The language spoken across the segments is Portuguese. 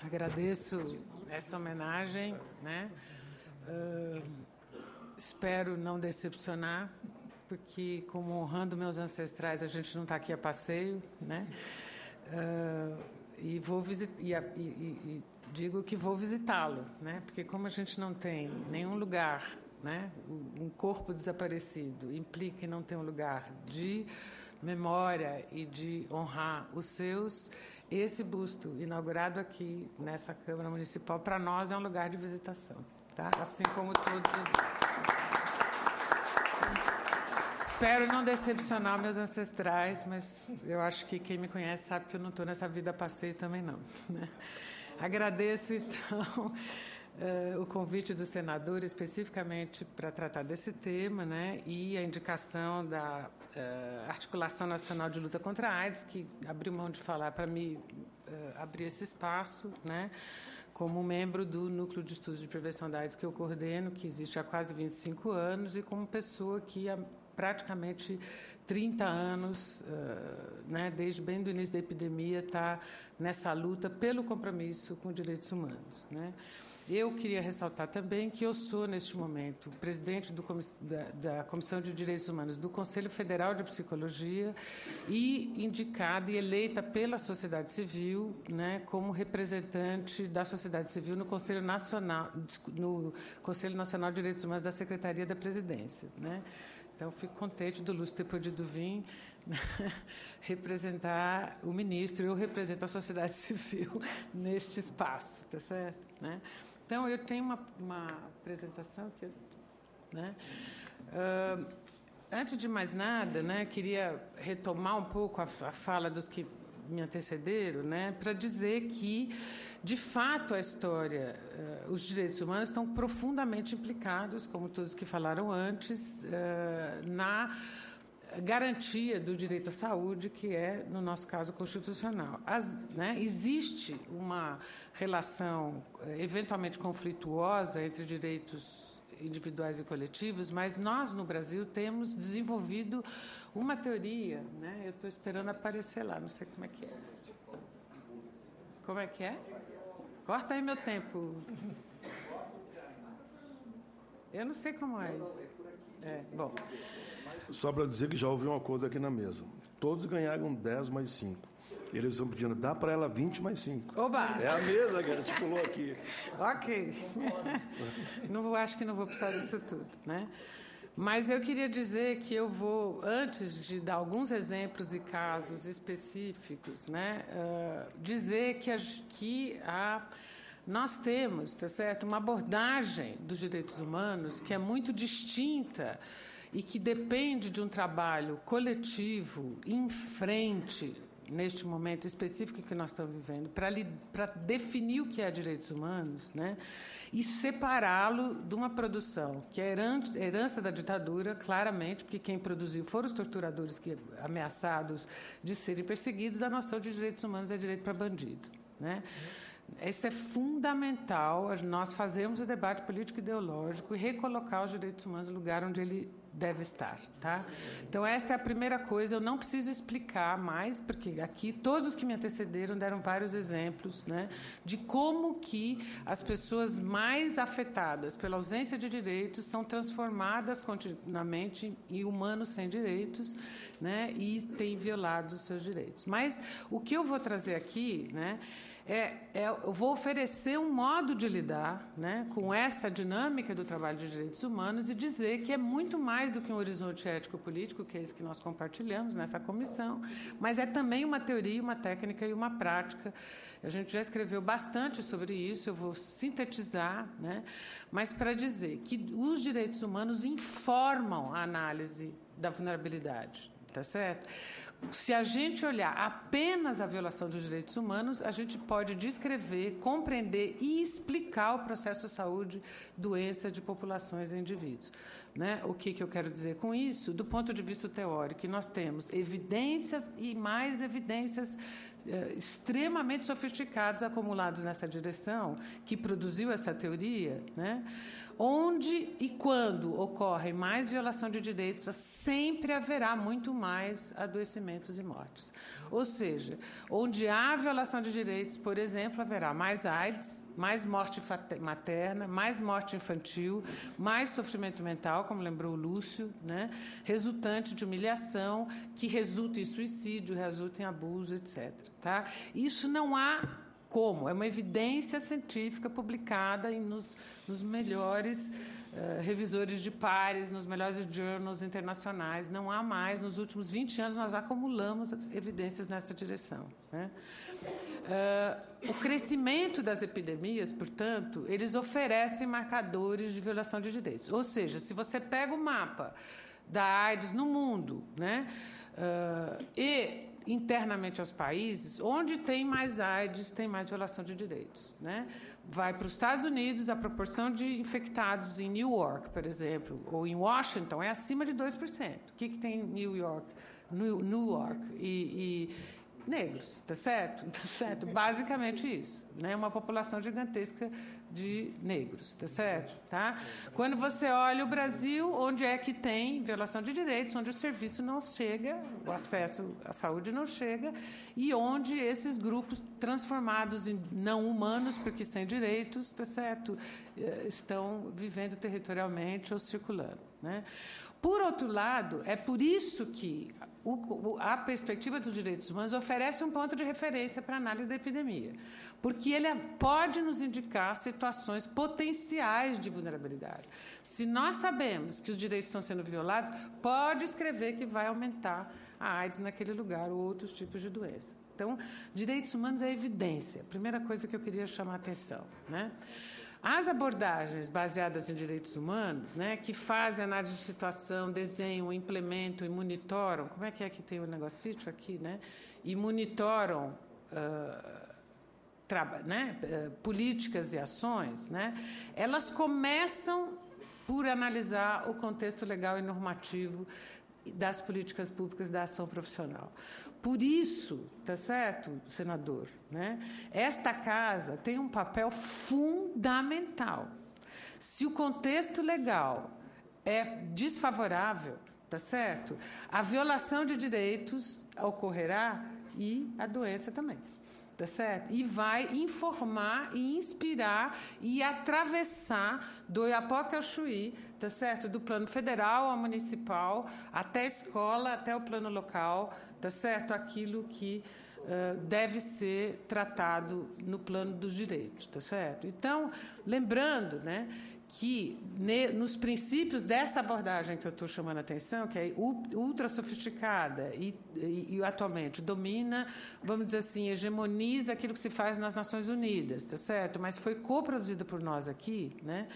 Agradeço essa homenagem, né? Espero não decepcionar, porque, como honrando meus ancestrais, a gente não está aqui a passeio, né? E vou e digo que vou visitá-lo, né? Porque como a gente não tem nenhum lugar, né? Um corpo desaparecido implica em não ter um lugar de memória e de honrar os seus. Esse busto inaugurado aqui nessa Câmara Municipal para nós é um lugar de visitação, tá? Assim como todos os outros. Espero não decepcionar meus ancestrais, mas eu acho que quem me conhece sabe que eu não estou nessa vida a passeio também não, né? Agradeço, então, o convite do senador, especificamente para tratar desse tema, né? E a indicação da Articulação Nacional de Luta contra a AIDS, que abriu mão de falar para me abrir esse espaço, né? Como membro do Núcleo de Estudos de Prevenção da AIDS que eu coordeno, que existe há quase 25 anos, e como pessoa que há praticamente 30 anos, né, desde bem do início da epidemia, está nessa luta pelo compromisso com direitos humanos, né? Eu queria ressaltar também que eu sou, neste momento, presidente da Comissão de Direitos Humanos do Conselho Federal de Psicologia e indicada e eleita pela sociedade civil, né, como representante da sociedade civil no Conselho Nacional de Direitos Humanos da Secretaria da Presidência, né? Então, fico contente do Lúcio ter podido vir, né, representar o ministro. Eu represento a sociedade civil neste espaço, tá certo? Né? Então, eu tenho uma apresentação que, né? Antes de mais nada, né, queria retomar um pouco a fala dos que me antecederam, né, para dizer que, de fato, a história, os direitos humanos estão profundamente implicados, como todos que falaram antes, na garantia do direito à saúde, que é, no nosso caso, constitucional. Né, existe uma relação eventualmente conflituosa entre direitos individuais e coletivos, mas nós, no Brasil, temos desenvolvido uma teoria, né? Eu estou esperando aparecer lá, não sei como é que é. Como é que é? Corta aí meu tempo. Eu não sei como é isso. Bom. Só para dizer que já houve um acordo aqui na mesa. Todos ganharam 10 mais 5. Eles estão pedindo, dá para ela 20 mais 5. Oba! É a mesa que articulou aqui. Ok. Acho que não vou precisar disso tudo, né? Mas eu queria dizer que eu vou, antes de dar alguns exemplos e casos específicos, né, dizer que nós temos, tá certo, uma abordagem dos direitos humanos que é muito distinta e que depende de um trabalho coletivo em frente, neste momento específico que nós estamos vivendo, para definir o que é direitos humanos, né, e separá-lo de uma produção que é herança da ditadura, claramente, porque quem produziu foram os torturadores que, ameaçados de serem perseguidos. A noção de direitos humanos é direito para bandido, né? Isso é fundamental, nós fazermos o debate político ideológico e recolocar os direitos humanos no lugar onde ele deve estar, tá? Então, esta é a primeira coisa. Eu não preciso explicar mais, porque aqui todos os que me antecederam deram vários exemplos, né, de como que as pessoas mais afetadas pela ausência de direitos são transformadas continuamente em humanos sem direitos, né, e têm violado os seus direitos. Mas o que eu vou trazer aqui, né, eu vou oferecer um modo de lidar, né, com essa dinâmica do trabalho de direitos humanos e dizer que é muito mais do que um horizonte ético-político, que é esse que nós compartilhamos nessa comissão, mas é também uma teoria, uma técnica e uma prática. A gente já escreveu bastante sobre isso, eu vou sintetizar, né, mas para dizer que os direitos humanos informam a análise da vulnerabilidade, tá certo? Se a gente olhar apenas a violação dos direitos humanos, a gente pode descrever, compreender e explicar o processo de saúde, doença de populações e indivíduos, né? O que eu quero dizer com isso? Do ponto de vista teórico, nós temos evidências e mais evidências extremamente sofisticados acumulados nessa direção, que produziu essa teoria, né? Onde e quando ocorre mais violação de direitos, sempre haverá muito mais adoecimentos e mortes. Ou seja, onde há violação de direitos, por exemplo, haverá mais AIDS, mais morte materna, mais morte infantil, mais sofrimento mental, como lembrou o Lúcio, né? Resultante de humilhação, que resulta em suicídio, resulta em abuso, etc. Tá? Isso não há como, é uma evidência científica publicada nos melhores revisores de pares, nos melhores journals internacionais. Não há mais. Nos últimos 20 anos, nós acumulamos evidências nessa direção, né? O crescimento das epidemias, portanto, eles oferecem marcadores de violação de direitos. Ou seja, se você pega o mapa da AIDS no mundo, né, e internamente aos países, onde tem mais AIDS, tem mais violação de direitos, né? Vai para os Estados Unidos, a proporção de infectados em New York, por exemplo, ou em Washington, é acima de 2%. O que tem em New York? E negros, tá certo? Tá certo? Basicamente isso, né? Uma população gigantesca de negros, tá certo? Tá? Quando você olha o Brasil, onde é que tem violação de direitos, onde o serviço não chega, o acesso à saúde não chega, e onde esses grupos transformados em não humanos, porque sem direitos, tá certo? Estão vivendo territorialmente ou circulando, né? Por outro lado, é por isso que a perspectiva dos direitos humanos oferece um ponto de referência para a análise da epidemia, porque ele pode nos indicar situações potenciais de vulnerabilidade. Se nós sabemos que os direitos estão sendo violados, pode escrever que vai aumentar a AIDS naquele lugar ou outros tipos de doença. Então, direitos humanos é evidência. Primeira coisa que eu queria chamar a atenção, né? As abordagens baseadas em direitos humanos, né, que fazem análise de situação, desenham, implementam e monitoram, como é que tem o negócio aqui, né, e monitoram políticas e ações, né, elas começam por analisar o contexto legal e normativo das políticas públicas da ação profissional. Por isso, tá certo, senador, né? Esta casa tem um papel fundamental. Se o contexto legal é desfavorável, tá certo? A violação de direitos ocorrerá e a doença também. Tá certo? E vai informar e inspirar e atravessar do Oiapoque ao Chuí, tá certo? Do plano federal ao municipal, até a escola, até o plano local, tá certo? Aquilo que deve ser tratado no plano dos direitos, tá certo? Então, lembrando, né, que nos princípios dessa abordagem que eu estou chamando a atenção, que é ultra sofisticada e atualmente domina, vamos dizer assim, hegemoniza aquilo que se faz nas Nações Unidas, tá certo? Mas foi coproduzida por nós aqui, né?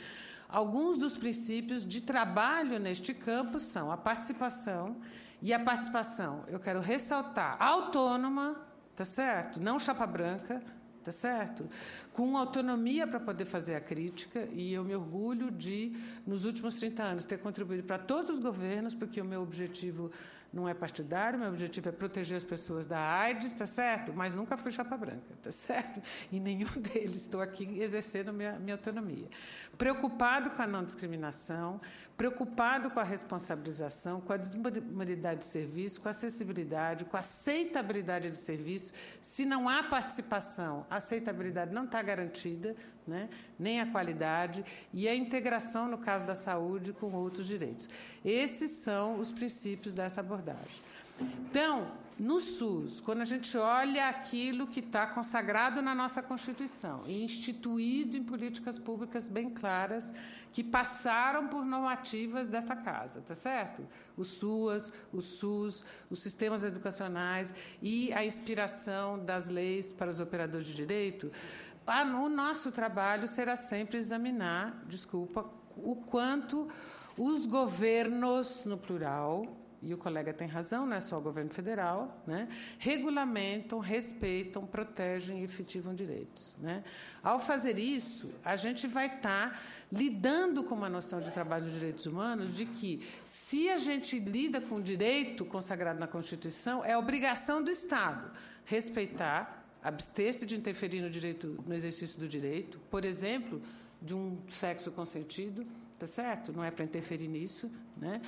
Alguns dos princípios de trabalho neste campo são a participação, e a participação, eu quero ressaltar, autônoma, tá certo? Não chapa branca, tá certo? Com autonomia para poder fazer a crítica, e eu me orgulho de, nos últimos 30 anos, ter contribuído para todos os governos, porque o meu objetivo não é partidário, meu objetivo é proteger as pessoas da AIDS, tá certo? Mas nunca fui chapa branca, tá certo? E nenhum deles. Estou aqui exercendo minha autonomia. Preocupado com a não discriminação, preocupado com a responsabilização, com a disponibilidade de serviço, com a acessibilidade, com a aceitabilidade de serviço. Se não há participação, a aceitabilidade não está garantida, né? Nem a qualidade, e a integração, no caso da saúde, com outros direitos. Esses são os princípios dessa abordagem. Então, no SUS, quando a gente olha aquilo que está consagrado na nossa Constituição e instituído em políticas públicas bem claras, que passaram por normativas desta casa, tá certo? O SUAS, o SUS, os sistemas educacionais e a inspiração das leis para os operadores de direito, o nosso trabalho será sempre examinar, o quanto os governos, no plural, e o colega tem razão, não é só o governo federal, né, regulamentam, respeitam, protegem e efetivam direitos, né? Ao fazer isso, a gente vai estar lidando com uma noção de trabalho de direitos humanos de que, se a gente lida com o direito consagrado na Constituição, é obrigação do Estado respeitar, abster-se de interferir no exercício do direito, por exemplo, de um sexo consentido, tá certo? Não é para interferir nisso, né?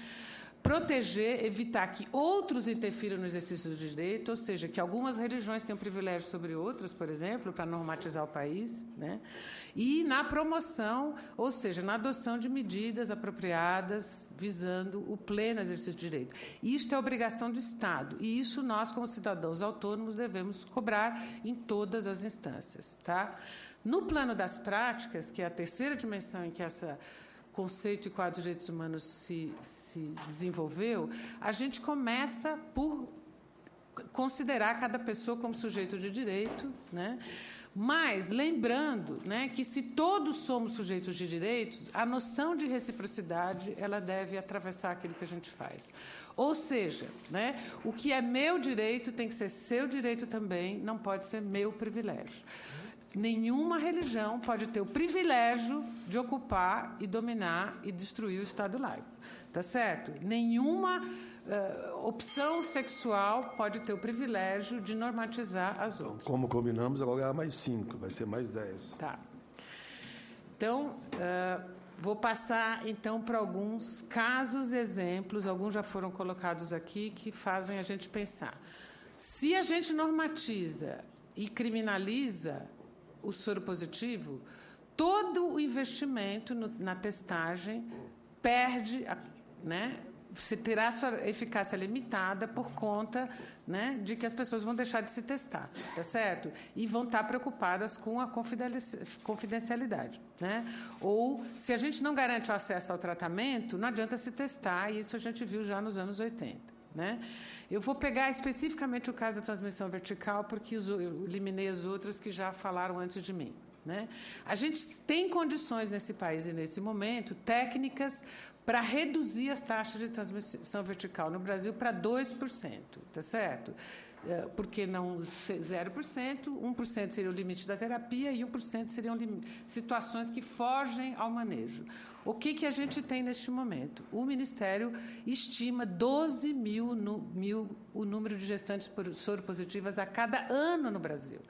Proteger, evitar que outros interfiram no exercício do direito, ou seja, que algumas religiões tenham privilégio sobre outras, por exemplo, para normatizar o país, né? E na promoção, ou seja, na adoção de medidas apropriadas visando o pleno exercício do direito. Isto é obrigação do Estado, e isso nós, como cidadãos autônomos, devemos cobrar em todas as instâncias, tá? No plano das práticas, que é a terceira dimensão em que esse conceito e quadro de direitos humanos se desenvolveu, a gente começa por considerar cada pessoa como sujeito de direito, né? Mas lembrando, né, que se todos somos sujeitos de direitos, a noção de reciprocidade ela deve atravessar aquilo que a gente faz. Ou seja, né, o que é meu direito tem que ser seu direito também, não pode ser meu privilégio. Nenhuma religião pode ter o privilégio de ocupar e dominar e destruir o Estado laico, tá certo? Nenhuma opção sexual pode ter o privilégio de normatizar as outras. Como combinamos, agora é mais 5, vai ser mais 10. Tá. Então, vou passar, então, para alguns casos, exemplos, alguns já foram colocados aqui, que fazem a gente pensar. Se a gente normatiza e criminaliza o soro positivo, todo o investimento na testagem perde, né? Você terá sua eficácia limitada por conta, né, de que as pessoas vão deixar de se testar, tá certo? E vão estar preocupadas com a confidencialidade, né? Ou, se a gente não garante o acesso ao tratamento, não adianta se testar, e isso a gente viu já nos anos 80, né? Eu vou pegar especificamente o caso da transmissão vertical, porque eu eliminei as outras que já falaram antes de mim, né? A gente tem condições nesse país e nesse momento, técnicas para reduzir as taxas de transmissão vertical no Brasil para 2%, tá certo? Porque não 0%, 1% seria o limite da terapia e 1% seriam situações que fogem ao manejo. O que a gente tem neste momento? O Ministério estima 12 mil o número de gestantes soropositivas a cada ano no Brasil.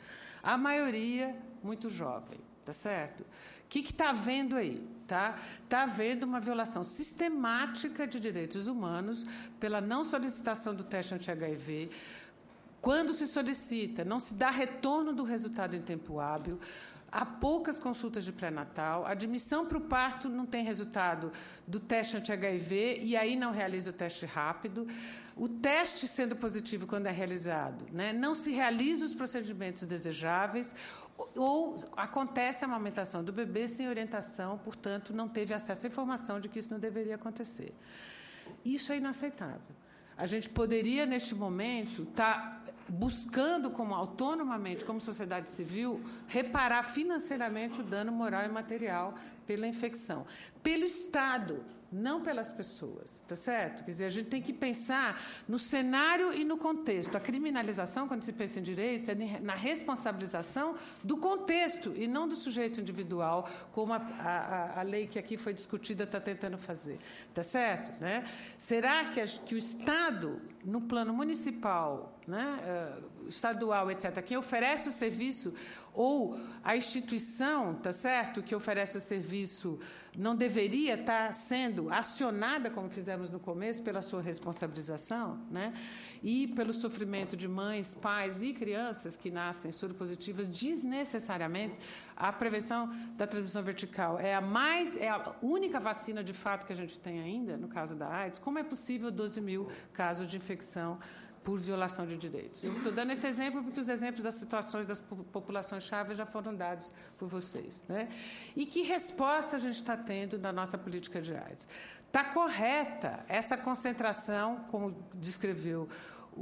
A maioria muito jovem, tá certo? O que está havendo aí? Está havendo uma violação sistemática de direitos humanos pela não solicitação do teste anti-HIV. Quando se solicita, não se dá retorno do resultado em tempo hábil, há poucas consultas de pré-natal, a admissão para o parto não tem resultado do teste anti-HIV e aí não realiza o teste rápido. O teste sendo positivo quando é realizado, né, não se realiza os procedimentos desejáveis ou acontece a amamentação do bebê sem orientação, portanto, não teve acesso à informação de que isso não deveria acontecer. Isso é inaceitável. A gente poderia, neste momento, estar buscando, autonomamente, como sociedade civil, reparar financeiramente o dano moral e material pela infecção. Pelo Estado, não pelas pessoas, tá certo? Quer dizer, a gente tem que pensar no cenário e no contexto. A criminalização, quando se pensa em direitos, é na responsabilização do contexto e não do sujeito individual, como a lei que aqui foi discutida está tentando fazer, tá certo? Né? Será que o Estado, no plano municipal, né, estadual, etc., quem oferece o serviço ou a instituição, tá certo, que oferece o serviço não deveria estar sendo acionada, como fizemos no começo, pela sua responsabilização, né? E pelo sofrimento de mães, pais e crianças que nascem soropositivas desnecessariamente. A prevenção da transmissão vertical é a única vacina, de fato, que a gente tem ainda, no caso da AIDS. Como é possível 12 mil casos de infecção por violação de direitos? Eu estou dando esse exemplo porque os exemplos das situações das populações-chave já foram dados por vocês, né? E que resposta a gente está tendo na nossa política de AIDS? Está correta essa concentração, como descreveu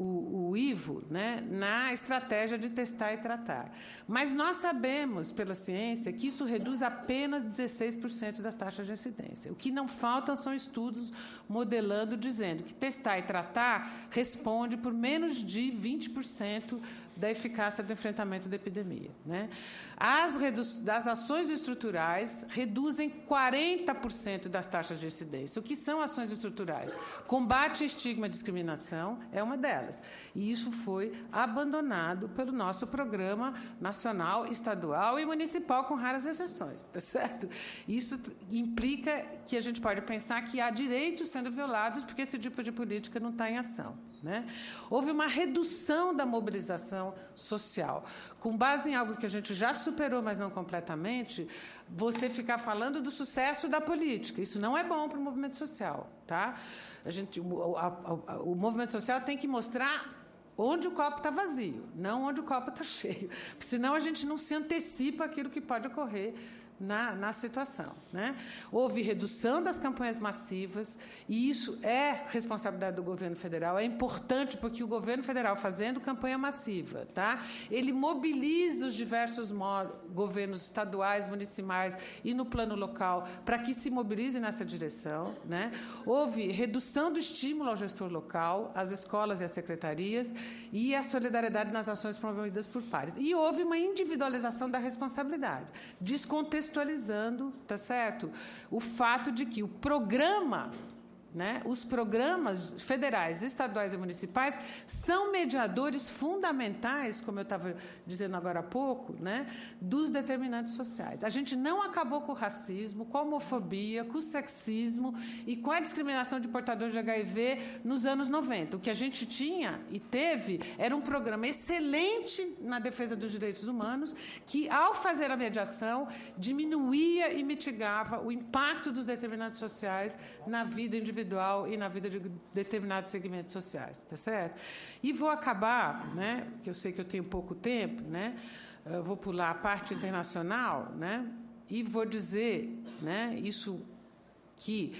o Ivo, né, na estratégia de testar e tratar. Mas nós sabemos, pela ciência, que isso reduz apenas 16% das taxas de incidência. O que não faltam são estudos modelando, dizendo que testar e tratar responde por menos de 20% da eficácia do enfrentamento da epidemia, né? As ações estruturais reduzem 40% das taxas de incidência. O que são ações estruturais? Combate, estigma e discriminação é uma delas. E isso foi abandonado pelo nosso programa nacional, estadual e municipal, com raras exceções, tá certo? Isso implica que a gente pode pensar que há direitos sendo violados porque esse tipo de política não está em ação, né? Houve uma redução da mobilização social. Com base em algo que a gente já superou, mas não completamente, você ficar falando do sucesso da política. Isso não é bom para o movimento social, tá? O movimento social tem que mostrar onde o copo está vazio, não onde o copo está cheio. Porque senão a gente não se antecipa aquilo que pode ocorrer na situação, né? Houve redução das campanhas massivas, e isso é responsabilidade do governo federal. É importante porque o governo federal, fazendo campanha massiva, tá? Ele mobiliza os diversos governos estaduais, municipais e no plano local para que se mobilizem nessa direção, né? Houve redução do estímulo ao gestor local, às escolas e às secretarias, e a solidariedade nas ações promovidas por pares. E houve uma individualização da responsabilidade, descontextualizando, tá certo? O fato de que o programa, né, os programas federais, estaduais e municipais são mediadores fundamentais, como eu estava dizendo agora há pouco, né, dos determinantes sociais. A gente não acabou com o racismo, com a homofobia, com o sexismo e com a discriminação de portadores de HIV nos anos 90. O que a gente tinha e teve era um programa excelente na defesa dos direitos humanos que, ao fazer a mediação, diminuía e mitigava o impacto dos determinantes sociais na vida individual e na vida de determinados segmentos sociais, tá certo? E vou acabar, né, porque eu sei que eu tenho pouco tempo, né, eu vou pular a parte internacional, né, e vou dizer, né, isso que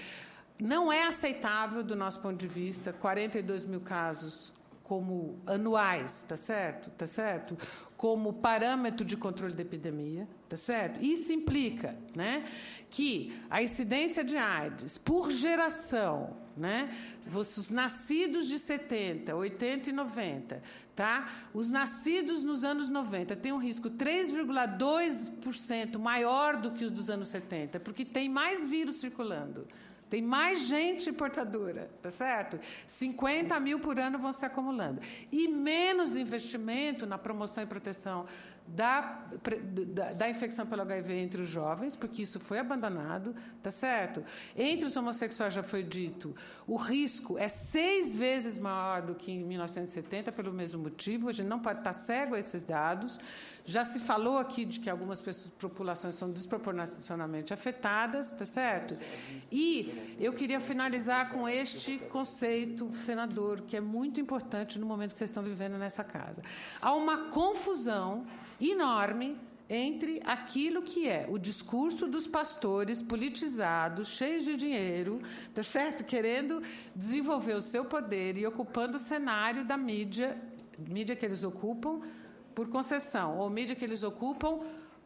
não é aceitável, do nosso ponto de vista, 42 mil casos como anuais, tá certo? Tá certo? Como parâmetro de controle da epidemia, tá certo? Isso implica, né, que a incidência de AIDS por geração, né, os nascidos de 70, 80 e 90, tá? Os nascidos nos anos 90 têm um risco 3,2% maior do que os dos anos 70, porque tem mais vírus circulando. Tem mais gente portadora, tá certo? 50 mil por ano vão se acumulando. E menos investimento na promoção e proteção da infecção pelo HIV entre os jovens, porque isso foi abandonado, tá certo? Entre os homossexuais, já foi dito, o risco é 6 vezes maior do que em 1970, pelo mesmo motivo. A gente não pode estar cego a esses dados. Já se falou aqui de que algumas populações são desproporcionalmente afetadas, tá certo? E eu queria finalizar com este conceito, senador, que é muito importante no momento que vocês estão vivendo nessa casa. Há uma confusão enorme entre aquilo que é o discurso dos pastores politizados, cheios de dinheiro, tá certo? Querendo desenvolver o seu poder e ocupando o cenário da mídia que eles ocupam por concessão, ou mídia que eles ocupam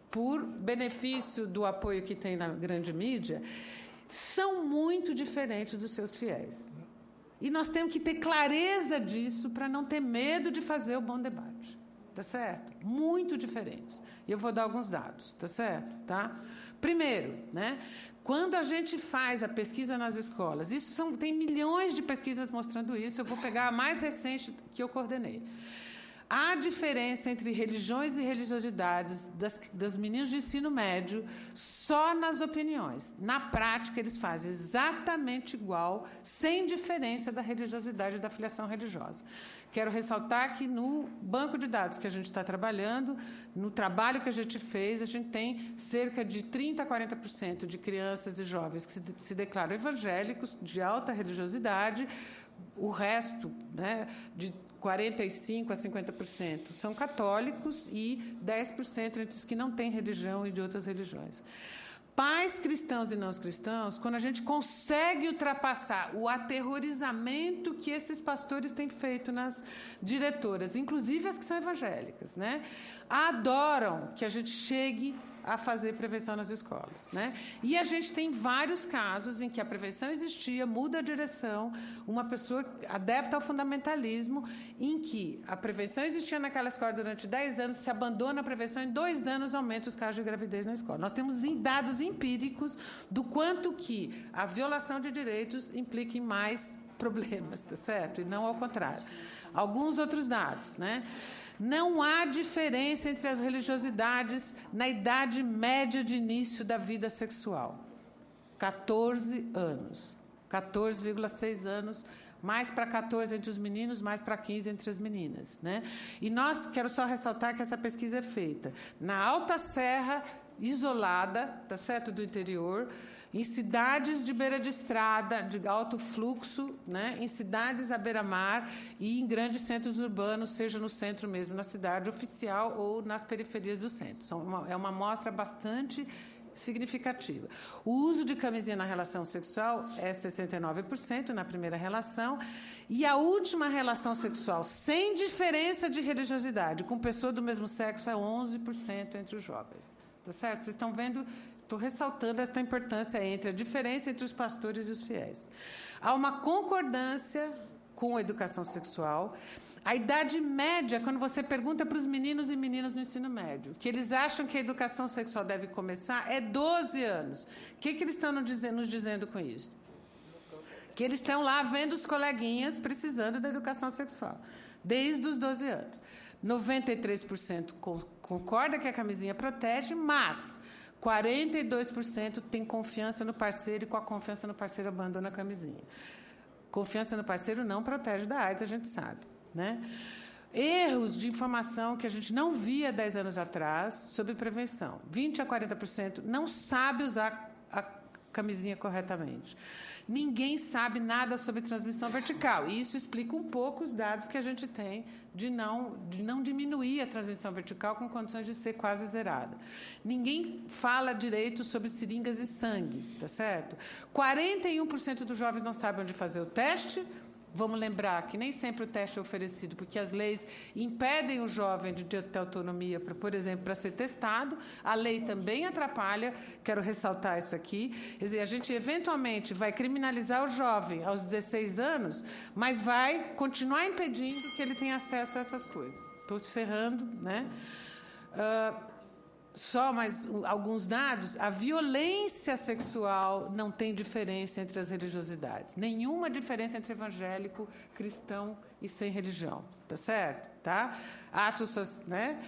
por benefício do apoio que tem na grande mídia, são muito diferentes dos seus fiéis. E nós temos que ter clareza disso para não ter medo de fazer o bom debate. Tá certo? Muito diferentes. E eu vou dar alguns dados, tá certo? Tá? Primeiro, né, quando a gente faz a pesquisa nas escolas, tem milhões de pesquisas mostrando isso, eu vou pegar a mais recente que eu coordenei. Há diferença entre religiões e religiosidades das meninas de ensino médio só nas opiniões. Na prática, eles fazem exatamente igual, sem diferença da religiosidade e da filiação religiosa. Quero ressaltar que no banco de dados que a gente está trabalhando, no trabalho que a gente fez, a gente tem cerca de 30% a 40% de crianças e jovens que se declaram evangélicos, de alta religiosidade. O resto, né, de 45% a 50% são católicos e 10% entre os que não têm religião e de outras religiões. Pais cristãos e não cristãos, quando a gente consegue ultrapassar o aterrorizamento que esses pastores têm feito nas diretoras, inclusive as que são evangélicas, né, adoram que a gente chegue a fazer prevenção nas escolas, né? E a gente tem vários casos em que a prevenção existia, muda a direção, uma pessoa adepta ao fundamentalismo, em que a prevenção existia naquela escola durante 10 anos, se abandona a prevenção, em 2 anos aumenta os casos de gravidez na escola. Nós temos dados empíricos do quanto que a violação de direitos implica em mais problemas, tá certo? E não ao contrário. Alguns outros dados, né? Não há diferença entre as religiosidades na idade média de início da vida sexual. 14 anos. 14,6 anos, mais para 14 entre os meninos, mais para 15 entre as meninas, né? E quero só ressaltar que essa pesquisa é feita na Alta Serra, isolada, tá certo, do interior, em cidades de beira de estrada, de alto fluxo, né, em cidades à beira-mar e em grandes centros urbanos, seja no centro mesmo, na cidade oficial ou nas periferias do centro. É uma amostra bastante significativa. O uso de camisinha na relação sexual é 69% na primeira relação, e a última relação sexual, sem diferença de religiosidade, com pessoa do mesmo sexo, é 11% entre os jovens. Tá certo? Vocês estão vendo... Estou ressaltando esta importância entre a diferença entre os pastores e os fiéis. Há uma concordância com a educação sexual. A idade média, quando você pergunta para os meninos e meninas no ensino médio, que eles acham que a educação sexual deve começar, é 12 anos. O que eles estão nos dizendo com isso? Que eles estão lá vendo os coleguinhas precisando da educação sexual, desde os 12 anos. 93% concorda que a camisinha protege, mas 42% tem confiança no parceiro e, com a confiança no parceiro, abandona a camisinha. Confiança no parceiro não protege da AIDS, a gente sabe, né? Erros de informação que a gente não via 10 anos atrás sobre prevenção. 20% a 40% não sabe usar a camisinha corretamente. Ninguém sabe nada sobre transmissão vertical. E isso explica um pouco os dados que a gente tem de não diminuir a transmissão vertical com condições de ser quase zerada. Ninguém fala direito sobre seringas e sangues, tá certo? 41% dos jovens não sabem onde fazer o teste. Vamos lembrar que nem sempre o teste é oferecido, porque as leis impedem o jovem de ter autonomia, por exemplo, para ser testado. A lei também atrapalha, quero ressaltar isso aqui. Quer dizer, a gente eventualmente vai criminalizar o jovem aos 16 anos, mas vai continuar impedindo que ele tenha acesso a essas coisas. Estou encerrando, né? Só mais alguns dados. A violência sexual não tem diferença entre as religiosidades. Nenhuma diferença entre evangélico, cristão e sem religião. Tá certo? Tá? Né?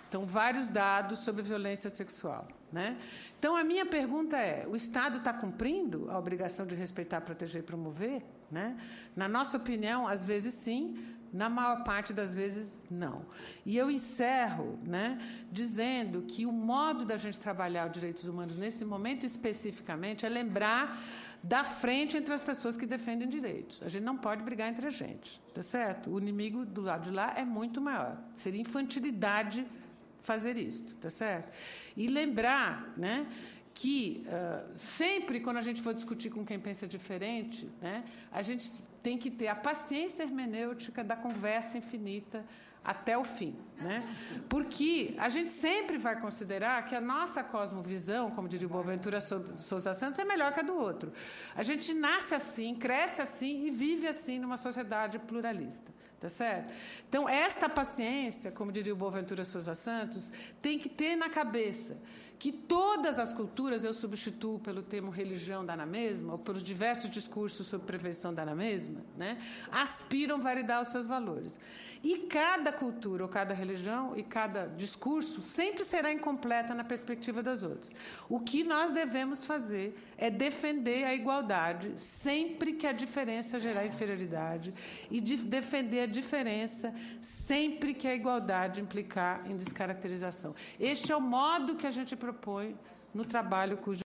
Então, vários dados sobre violência sexual, né? Então, a minha pergunta é, o Estado está cumprindo a obrigação de respeitar, proteger e promover? Né? Na nossa opinião, às vezes sim, na maior parte das vezes, não. E eu encerro, né, dizendo que o modo da gente trabalhar os direitos humanos nesse momento especificamente é lembrar da frente entre as pessoas que defendem direitos. A gente não pode brigar entre a gente, tá certo? O inimigo do lado de lá é muito maior. Seria infantilidade fazer isso, tá certo? E lembrar, né, que sempre quando a gente for discutir com quem pensa diferente, né, a gente tem que ter a paciência hermenêutica da conversa infinita até o fim, né? Porque a gente sempre vai considerar que a nossa cosmovisão, como diria o Boaventura Souza Santos, é melhor que a do outro. A gente nasce assim, cresce assim e vive assim numa sociedade pluralista, tá certo? Então, esta paciência, como diria o Boaventura Souza Santos, tem que ter na cabeça que todas as culturas, eu substituo pelo termo religião, dá na mesma, ou pelos diversos discursos sobre prevenção, dá na mesma, né, aspiram a validar os seus valores. E cada cultura, ou cada religião, e cada discurso, sempre será incompleta na perspectiva das outras. O que nós devemos fazer é defender a igualdade, sempre que a diferença gerar inferioridade, e defender a diferença, sempre que a igualdade implicar em descaracterização. Este é o modo que a gente propõe no trabalho cujo